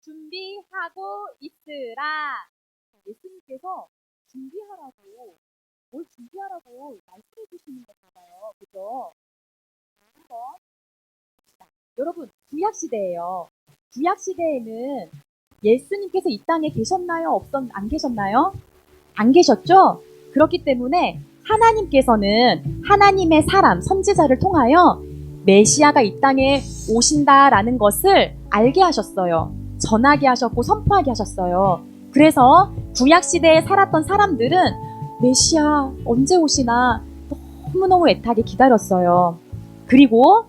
준비하고 있으라. 예수님께서 준비하라고, 뭘 준비하라고 말씀해 주시는 것 같아요. 그죠? 한번 봅시다. 여러분, 구약시대예요. 구약시대에는 예수님께서 이 땅에 계셨나요? 안 계셨나요? 안 계셨죠? 그렇기 때문에 하나님께서는 하나님의 사람, 선지자를 통하여 메시아가 이 땅에 오신다라는 것을 알게 하셨어요. 전하게 하셨고 선포하게 하셨어요. 그래서 구약시대에 살았던 사람들은 메시아 언제 오시나 너무너무 애타게 기다렸어요. 그리고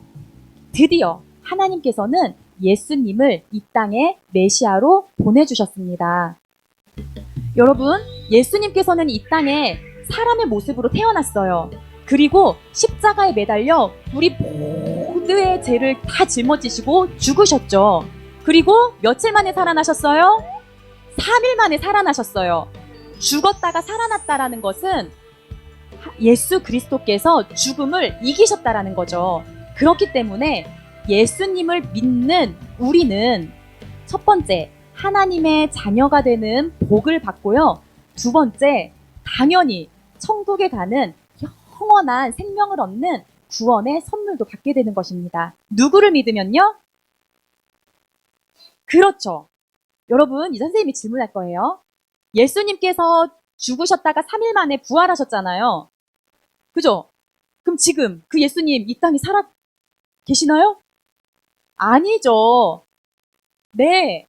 드디어 하나님께서는 예수님을 이 땅에 메시아로 보내주셨습니다. 여러분, 예수님께서는 이 땅에 사람의 모습으로 태어났어요. 그리고 십자가에 매달려 우리 모두의 죄를 다 짊어지시고 죽으셨죠. 그리고 며칠 만에 살아나셨어요? 3일 만에 살아나셨어요. 죽었다가 살아났다라는 것은 예수 그리스도께서 죽음을 이기셨다라는 거죠. 그렇기 때문에 예수님을 믿는 우리는 첫 번째, 하나님의 자녀가 되는 복을 받고요. 두 번째, 당연히 천국에 가는 영원한 생명을 얻는 구원의 선물도 받게 되는 것입니다. 누구를 믿으면요? 그렇죠. 여러분, 이 선생님이 질문할 거예요. 예수님께서 죽으셨다가 3일 만에 부활하셨잖아요. 그죠? 그럼 지금 그 예수님 이 땅에 살아 계시나요? 아니죠. 네.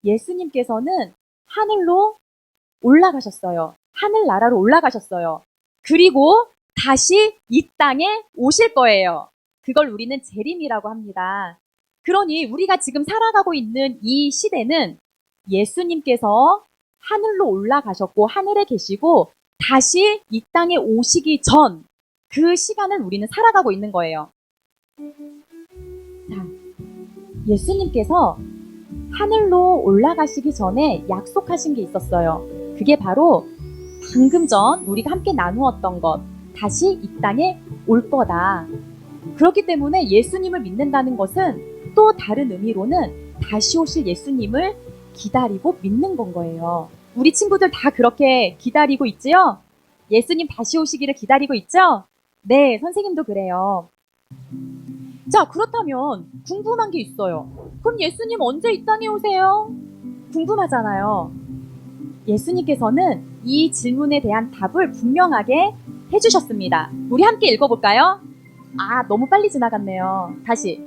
예수님께서는 하늘로 올라가셨어요. 하늘나라로 올라가셨어요. 그리고 다시 이 땅에 오실 거예요. 그걸 우리는 재림이라고 합니다. 그러니 우리가 지금 살아가고 있는 이 시대는 예수님께서 하늘로 올라가셨고 하늘에 계시고 다시 이 땅에 오시기 전 그 시간을 우리는 살아가고 있는 거예요. 자, 예수님께서 하늘로 올라가시기 전에 약속하신 게 있었어요. 그게 바로 방금 전 우리가 함께 나누었던 것, 다시 이 땅에 올 거다. 그렇기 때문에 예수님을 믿는다는 것은 또 다른 의미로는 다시 오실 예수님을 기다리고 믿는 건 거예요. 우리 친구들 다 그렇게 기다리고 있지요? 예수님 다시 오시기를 기다리고 있죠? 네, 선생님도 그래요. 자, 그렇다면 궁금한 게 있어요. 그럼 예수님 언제 이 땅에 오세요? 궁금하잖아요. 예수님께서는 이 질문에 대한 답을 분명하게 해주셨습니다. 우리 함께 읽어볼까요? 아, 너무 빨리 지나갔네요. 다시.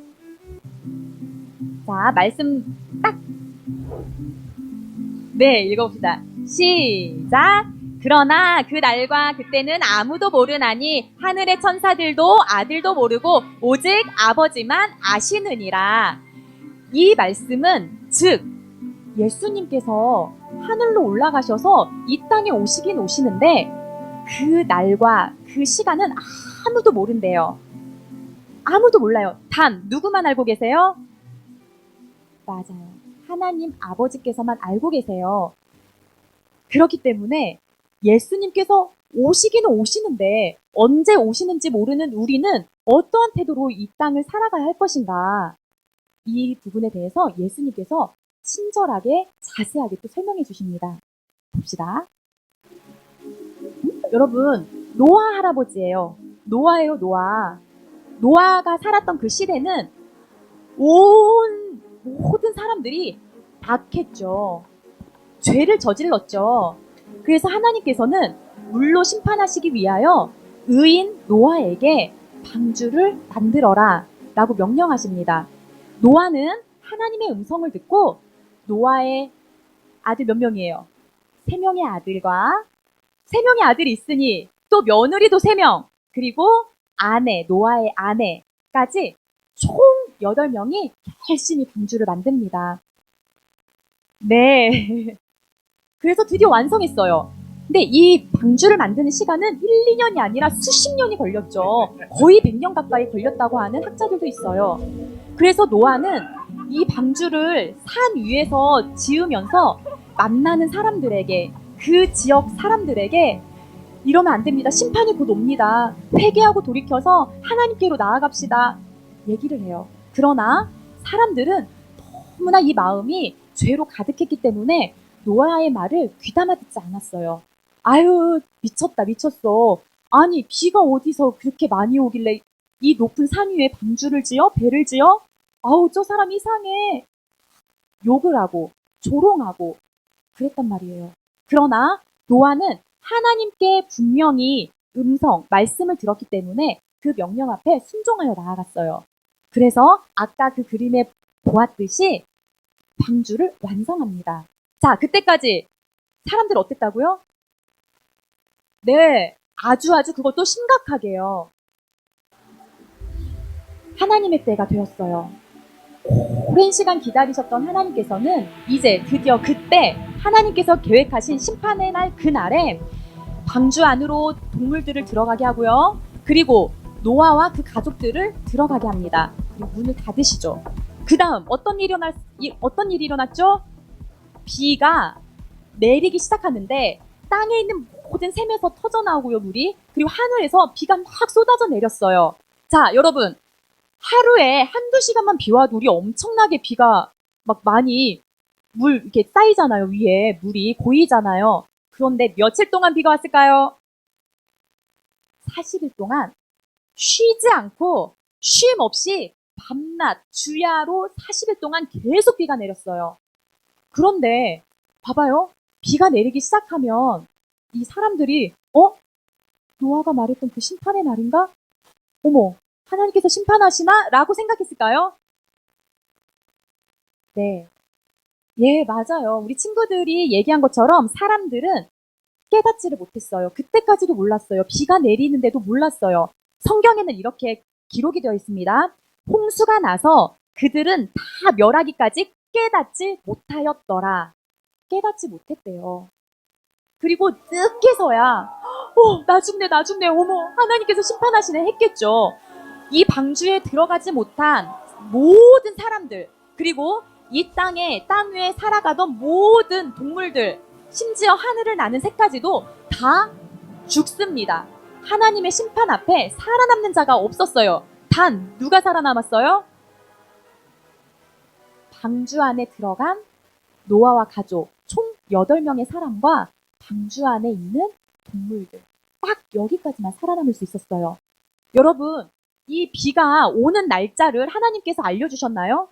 자, 말씀 딱. 네, 읽어봅시다. 시작. 그러나 그 날과 그때는 아무도 모르나니 하늘의 천사들도 아들도 모르고 오직 아버지만 아시느니라. 이 말씀은 즉 예수님께서 하늘로 올라가셔서 이 땅에 오시긴 오시는데 그 날과 그 시간은 아무도 모른대요. 아무도 몰라요. 단 누구만 알고 계세요? 맞아요. 하나님 아버지께서만 알고 계세요. 그렇기 때문에 예수님께서 오시기는 오시는데 언제 오시는지 모르는 우리는 어떠한 태도로 이 땅을 살아가야 할 것인가? 이 부분에 대해서 예수님께서 친절하게 자세하게 또 설명해 주십니다. 봅시다. 여러분, 노아 할아버지예요. 노아예요, 노아. 노아가 살았던 그 시대는 온 모든 사람들이 악했죠. 죄를 저질렀죠. 그래서 하나님께서는 물로 심판하시기 위하여 의인 노아에게 방주를 만들어라 라고 명령하십니다. 노아는 하나님의 음성을 듣고 노아의 아들 몇 명이에요? 3명의 아들과 3명의 아들이 있으니 또 며느리도 3명, 그리고 아내, 노아의 아내까지 총 8명이 열심히 방주를 만듭니다. 네. 그래서 드디어 완성했어요. 근데 이 방주를 만드는 시간은 1, 2년이 아니라 수십 년이 걸렸죠. 거의 100년 가까이 걸렸다고 하는 학자들도 있어요. 그래서 노아는 이 방주를 산 위에서 지으면서 만나는 사람들에게, 그 지역 사람들에게 이러면 안 됩니다. 심판이 곧 옵니다. 회개하고 돌이켜서 하나님께로 나아갑시다. 얘기를 해요. 그러나 사람들은 너무나 이 마음이 죄로 가득했기 때문에 노아의 말을 귀담아 듣지 않았어요. 아유, 미쳤다, 미쳤어. 아니, 비가 어디서 그렇게 많이 오길래 이 높은 산 위에 방주를 지어? 배를 지어? 아우, 저 사람 이상해. 욕을 하고 조롱하고 그랬단 말이에요. 그러나 노아는 하나님께 분명히 말씀을 들었기 때문에 그 명령 앞에 순종하여 나아갔어요. 그래서 아까 그 그림에 보았듯이 방주를 완성합니다. 자, 그때까지 사람들 어땠다고요? 네, 아주 그것도 심각하게요. 하나님의 때가 되었어요. 오랜 시간 기다리셨던 하나님께서는 이제 드디어 그때 하나님께서 계획하신 심판의 날 그날에 방주 안으로 동물들을 들어가게 하고요. 그리고 노아와 그 가족들을 들어가게 합니다. 그리고 문을 닫으시죠. 그 다음 어떤 일이 일어났죠? 비가 내리기 시작하는데 땅에 있는 모든 샘에서 터져나오고요, 물이. 그리고 하늘에서 비가 막 쏟아져 내렸어요. 자, 여러분. 하루에 한두 시간만 비 와도 우리 엄청나게 비가 막 많이 이렇게 쌓이잖아요. 위에 물이 고이잖아요. 그런데 며칠 동안 비가 왔을까요? 40일 동안 쉬지 않고 쉼 없이 밤낮 주야로 40일 동안 계속 비가 내렸어요. 그런데 봐봐요. 비가 내리기 시작하면 이 사람들이 노아가 말했던 그 심판의 날인가? 어머, 하나님께서 심판하시나? 라고 생각했을까요? 네. 예, 맞아요. 우리 친구들이 얘기한 것처럼 사람들은 깨닫지를 못했어요. 그때까지도 몰랐어요. 비가 내리는데도 몰랐어요. 성경에는 이렇게 기록이 되어 있습니다. 홍수가 나서 그들은 다 멸하기까지 깨닫지 못하였더라. 깨닫지 못했대요. 그리고 늦게서야 나 죽네 어머 하나님께서 심판하시네 했겠죠. 이 방주에 들어가지 못한 모든 사람들, 그리고 이 땅 위에 살아가던 모든 동물들, 심지어 하늘을 나는 새까지도 다 죽습니다. 하나님의 심판 앞에 살아남는 자가 없었어요. 단 누가 살아남았어요? 방주 안에 들어간 노아와 가족 총 8명의 사람과 방주 안에 있는 동물들, 딱 여기까지만 살아남을 수 있었어요. 여러분, 이 비가 오는 날짜를 하나님께서 알려주셨나요?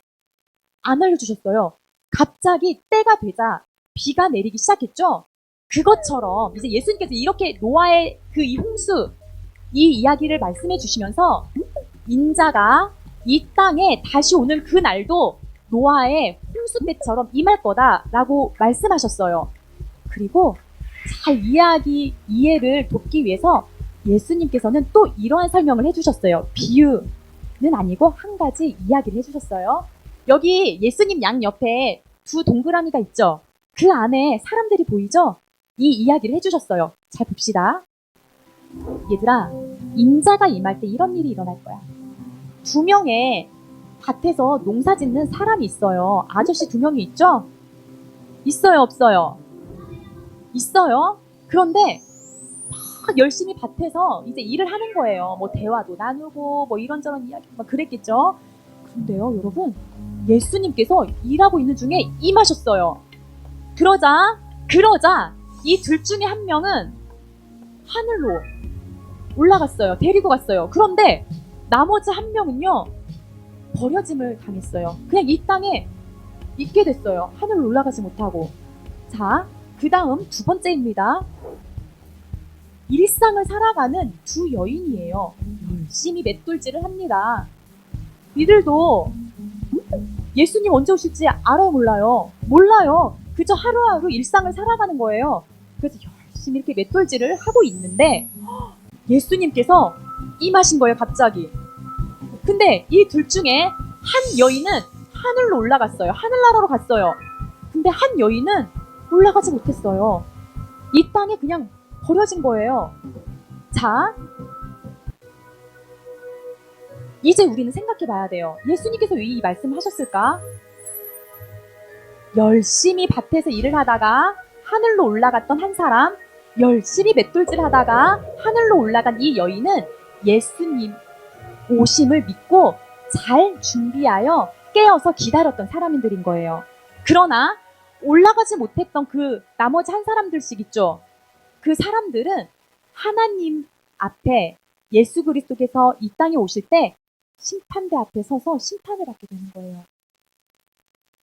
안 알려주셨어요. 갑자기 때가 되자 비가 내리기 시작했죠? 그것처럼 이제 예수님께서 이렇게 노아의 그 이 홍수, 이 이야기를 말씀해 주시면서 인자가 이 땅에 다시 오는 그 날도 노아의 홍수 때처럼 임할 거다라고 말씀하셨어요. 그리고 잘 이해를 돕기 위해서 예수님께서는 또 이러한 설명을 해주셨어요. 비유는 아니고 한 가지 이야기를 해주셨어요. 여기 예수님 양 옆에 두 동그라미가 있죠. 그 안에 사람들이 보이죠? 이 이야기를 해주셨어요. 잘 봅시다. 얘들아, 인자가 임할 때 이런 일이 일어날 거야. 2명의 밭에서 농사 짓는 사람이 있어요. 아저씨 2명이 있죠? 있어요, 없어요? 있어요. 그런데 막 열심히 밭에서 이제 일을 하는 거예요. 뭐 대화도 나누고 뭐 이런저런 이야기 막 그랬겠죠. 그런데요, 여러분, 예수님께서 일하고 있는 중에 임하셨어요. 그러자 이 둘 중에 한 명은 하늘로 올라갔어요. 데리고 갔어요. 그런데 나머지 한 명은요, 버려짐을 당했어요. 그냥 이 땅에 있게 됐어요. 하늘로 올라가지 못하고. 자, 그 다음 2번째입니다. 일상을 살아가는 두 여인이에요. 열심히 맷돌질을 합니다. 이들도 예수님 언제 오실지 알아요, 몰라요? 몰라요. 그저 하루하루 일상을 살아가는 거예요. 그래서 열심히 이렇게 맷돌질을 하고 있는데 예수님께서 임하신 거예요, 갑자기. 근데 이 둘 중에 한 여인은 하늘로 올라갔어요. 하늘나라로 갔어요. 근데 한 여인은 올라가지 못했어요. 이 땅에 그냥 버려진 거예요. 자, 이제 우리는 생각해 봐야 돼요. 예수님께서 왜 이 말씀을 하셨을까? 열심히 밭에서 일을 하다가 하늘로 올라갔던 한 사람, 열심히 맷돌질 하다가 하늘로 올라간 이 여인은 예수님 오심을 믿고 잘 준비하여 깨어서 기다렸던 사람들인 거예요. 그러나 올라가지 못했던 그 나머지 한 사람들씩 있죠. 그 사람들은 하나님 앞에 예수 그리스도께서 이 땅에 오실 때 심판대 앞에 서서 심판을 받게 되는 거예요.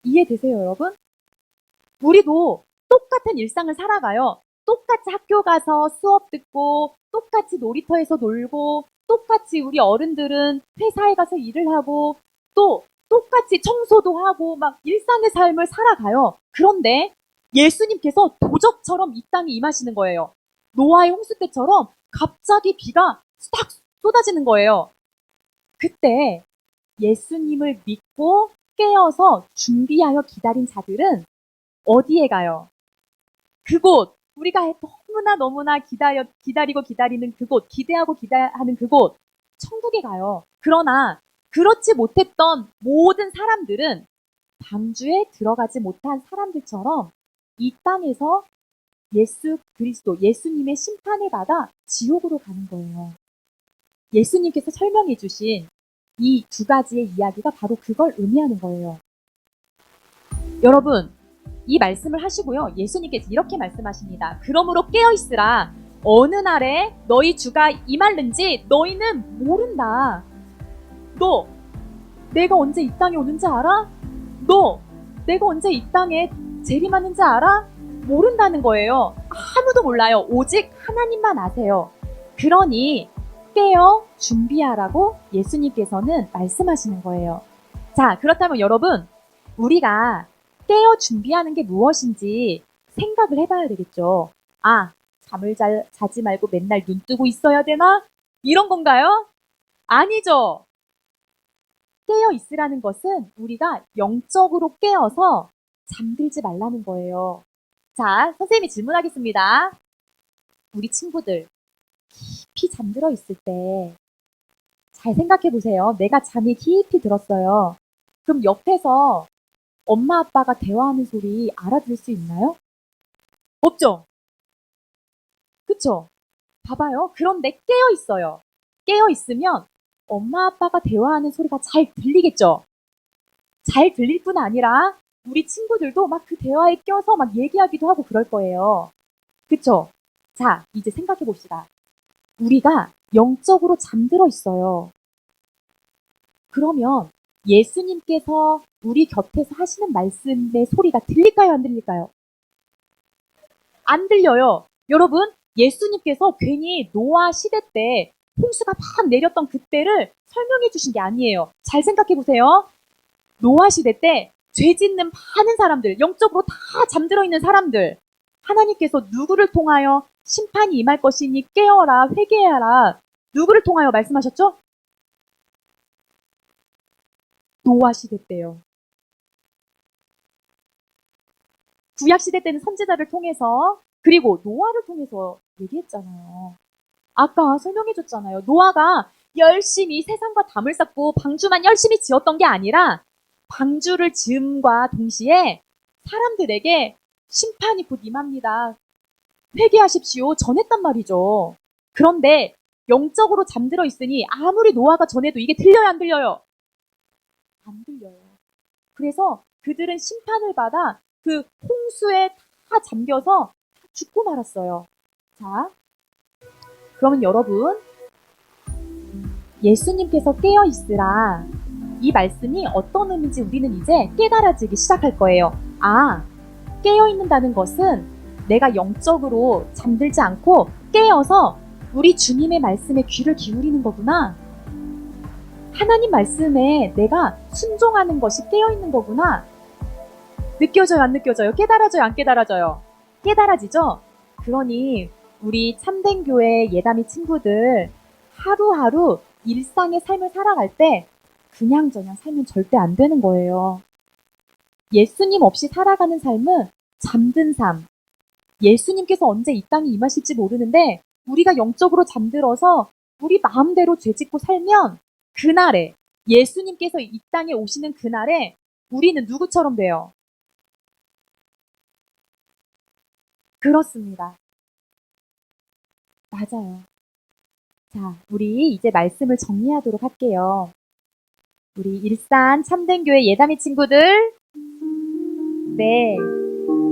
이해되세요, 여러분? 우리도 똑같은 일상을 살아가요. 똑같이 학교 가서 수업 듣고, 똑같이 놀이터에서 놀고, 똑같이 우리 어른들은 회사에 가서 일을 하고, 또 똑같이 청소도 하고, 막 일상의 삶을 살아가요. 그런데 예수님께서 도적처럼 이 땅에 임하시는 거예요. 노아의 홍수 때처럼 갑자기 비가 싹 쏟아지는 거예요. 그때 예수님을 믿고 깨어서 준비하여 기다린 자들은 어디에 가요? 그곳, 우리가 너무나 기다리고 기다리는 그곳, 기대하고 기대하는 그곳, 천국에 가요. 그러나 그렇지 못했던 모든 사람들은 방주에 들어가지 못한 사람들처럼 이 땅에서 예수 그리스도, 예수님의 심판을 받아 지옥으로 가는 거예요. 예수님께서 설명해 주신 이 두 가지의 이야기가 바로 그걸 의미하는 거예요. 여러분, 이 말씀을 하시고요. 예수님께서 이렇게 말씀하십니다. 그러므로 깨어있으라. 어느 날에 너희 주가 임할는지 너희는 모른다. 너, 내가 언제 이 땅에 오는지 알아? 너, 내가 언제 이 땅에 재림하는지 알아? 모른다는 거예요. 아무도 몰라요. 오직 하나님만 아세요. 그러니 깨어 준비하라고 예수님께서는 말씀하시는 거예요. 자, 그렇다면 여러분, 우리가 깨어 준비하는 게 무엇인지 생각을 해봐야 되겠죠. 아, 잠을 자지 말고 맨날 눈 뜨고 있어야 되나? 이런 건가요? 아니죠. 깨어 있으라는 것은 우리가 영적으로 깨어서 잠들지 말라는 거예요. 자, 선생님이 질문하겠습니다. 우리 친구들, 깊이 잠들어 있을 때 잘 생각해 보세요. 내가 잠이 깊이 들었어요. 그럼 옆에서 엄마 아빠가 대화하는 소리 알아들을 수 있나요? 없죠? 그쵸? 봐봐요. 그런데 깨어 있어요. 깨어 있으면 엄마 아빠가 대화하는 소리가 잘 들리겠죠? 잘 들릴 뿐 아니라 우리 친구들도 막 그 대화에 껴서 막 얘기하기도 하고 그럴 거예요. 그쵸? 자, 이제 생각해 봅시다. 우리가 영적으로 잠들어 있어요. 그러면 예수님께서 우리 곁에서 하시는 말씀의 소리가 들릴까요? 안 들릴까요? 안 들려요. 여러분, 예수님께서 괜히 노아 시대 때 홍수가 막 내렸던 그때를 설명해 주신 게 아니에요. 잘 생각해 보세요. 노아 시대 때 죄 짓는 많은 사람들, 영적으로 다 잠들어 있는 사람들, 하나님께서 누구를 통하여 심판이 임할 것이니 깨어라, 회개하라. 누구를 통하여 말씀하셨죠? 노아 시대 때요. 구약 시대 때는 선지자를 통해서, 그리고 노아를 통해서 얘기했잖아요. 아까 설명해 줬잖아요. 노아가 열심히 세상과 담을 쌓고 방주만 열심히 지었던 게 아니라 방주를 지음과 동시에 사람들에게 심판이 곧 임합니다. 회개하십시오. 전했단 말이죠. 그런데 영적으로 잠들어 있으니 아무리 노아가 전해도 이게 들려요, 안 들려요? 안 들려요. 그래서 그들은 심판을 받아 그 홍수에 다 잠겨서 죽고 말았어요. 자, 그러면 여러분, 예수님께서 깨어있으라. 이 말씀이 어떤 의미인지 우리는 이제 깨달아지기 시작할 거예요. 아, 깨어있는다는 것은 내가 영적으로 잠들지 않고 깨어서 우리 주님의 말씀에 귀를 기울이는 거구나. 하나님 말씀에 내가 순종하는 것이 깨어있는 거구나. 느껴져요, 안 느껴져요? 깨달아져요, 안 깨달아져요? 깨달아지죠? 그러니 우리 참된 교회 예담이 친구들 하루하루 일상의 삶을 살아갈 때 그냥저냥 살면 절대 안 되는 거예요. 예수님 없이 살아가는 삶은 잠든 삶. 예수님께서 언제 이 땅에 임하실지 모르는데 우리가 영적으로 잠들어서 우리 마음대로 죄짓고 살면 그날에 예수님께서 이 땅에 오시는 그날에 우리는 누구처럼 돼요? 그렇습니다. 맞아요. 자, 우리 이제 말씀을 정리하도록 할게요. 우리 일산 참된교회 예담이 친구들, 네,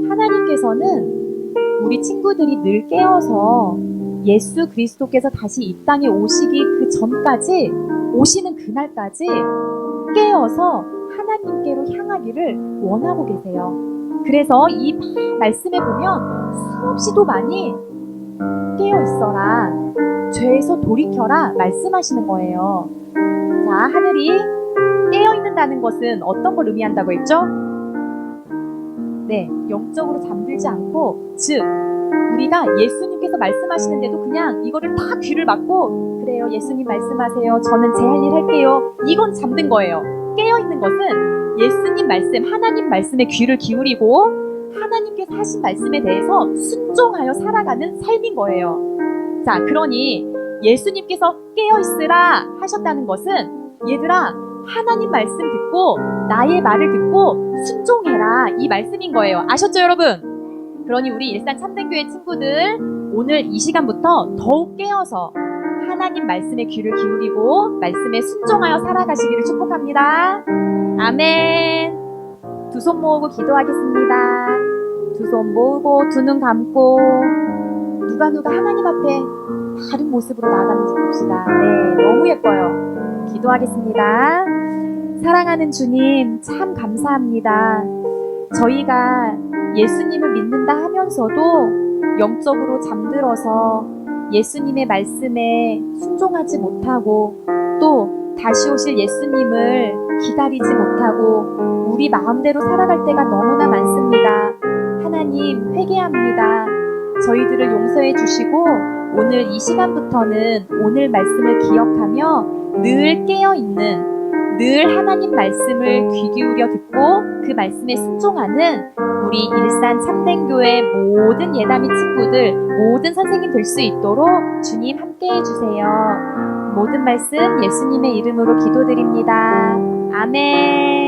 하나님께서는 우리 친구들이 늘 깨어서 예수 그리스도께서 다시 이 땅에 오시기 그 전까지, 오시는 그날까지 깨어서 하나님께로 향하기를 원하고 계세요. 그래서 이 말씀에 보면 수없이도 많이 깨어 있어라, 죄에서 돌이켜라 말씀하시는 거예요. 자, 하늘이 깨어 있는다는 것은 어떤 걸 의미한다고 했죠? 네, 영적으로 잠들지 않고, 즉 우리가 예수님께서 말씀하시는데도 그냥 이거를 다 귀를 막고, 그래요, 예수님 말씀하세요, 저는 제 할 일 할게요, 이건 잠든 거예요. 깨어 있는 것은 예수님 말씀, 하나님 말씀에 귀를 기울이고 하나님께서 하신 말씀에 대해서 순종하여 살아가는 삶인 거예요. 자, 그러니 예수님께서 깨어 있으라 하셨다는 것은, 얘들아, 하나님 말씀 듣고 나의 말을 듣고 순종해라, 이 말씀인 거예요. 아셨죠, 여러분? 그러니 우리 일산 참된교회 친구들, 오늘 이 시간부터 더욱 깨어서 하나님 말씀에 귀를 기울이고 말씀에 순종하여 살아가시기를 축복합니다. 아멘. 두 손 모으고 기도하겠습니다. 두 손 모으고 두 눈 감고 누가 하나님 앞에 다른 모습으로 나아가는지 봅시다. 네, 너무 예뻐요. 기도하겠습니다. 사랑하는 주님, 참 감사합니다. 저희가 예수님을 믿는다 하면서도 영적으로 잠들어서 예수님의 말씀에 순종하지 못하고, 또 다시 오실 예수님을 기다리지 못하고 우리 마음대로 살아갈 때가 너무나 많습니다. 하나님, 회개합니다. 저희들을 용서해 주시고 오늘 이 시간부터는 오늘 말씀을 기억하며 늘 깨어있는, 늘 하나님 말씀을 귀 기울여 듣고 그 말씀에 순종하는 우리 일산 참된교회 모든 예담이 친구들, 모든 선생님 될 수 있도록 주님 함께해 주세요. 모든 말씀 예수님의 이름으로 기도드립니다. 아멘.